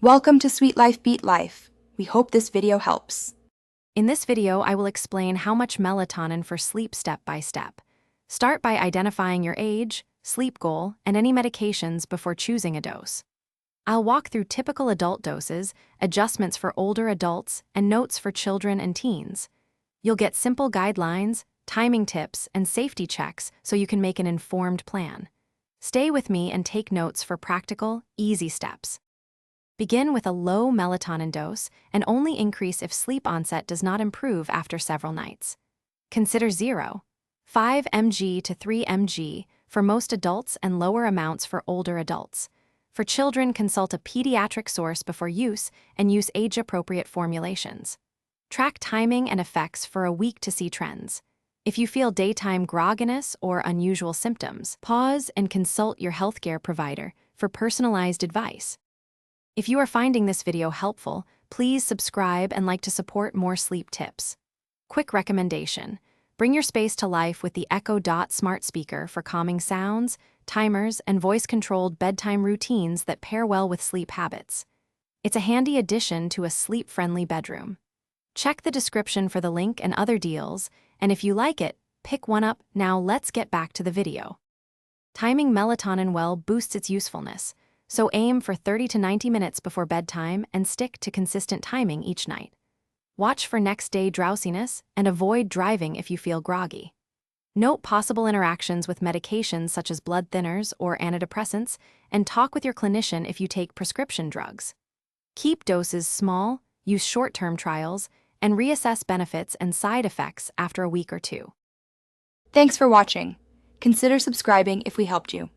Welcome to Sweet Life Beat Life. We hope this video helps. In this video, I will explain how much melatonin for sleep step by step. Start by identifying your age, sleep goal, and any medications before choosing a dose. I'll walk through typical adult doses, adjustments for older adults, and notes for children and teens. You'll get simple guidelines, timing tips, and safety checks so you can make an informed plan. Stay with me and take notes for practical, easy steps. Begin with a low melatonin dose and only increase if sleep onset does not improve after several nights. Consider 0, 5 mg to 3 mg for most adults and lower amounts for older adults. For children, consult a pediatric source before use and use age-appropriate formulations. Track timing and effects for a week to see trends. If you feel daytime grogginess or unusual symptoms, pause and consult your healthcare provider for personalized advice. If you are finding this video helpful, please subscribe and like to support more sleep tips. Quick recommendation: bring your space to life with the Echo Dot smart speaker for calming sounds, timers, and voice-controlled bedtime routines that pair well with sleep habits. It's a handy addition to a sleep-friendly bedroom. Check the description for the link and other deals, and if you like it, pick one up. Now let's get back to the video. Timing melatonin well boosts its usefulness, so aim for 30 to 90 minutes before bedtime and stick to consistent timing each night. Watch for next-day drowsiness and avoid driving if you feel groggy. Note possible interactions with medications such as blood thinners or antidepressants, and talk with your clinician if you take prescription drugs. Keep doses small, use short-term trials, and reassess benefits and side effects after a week or two. Thanks for watching. Consider subscribing if we helped you.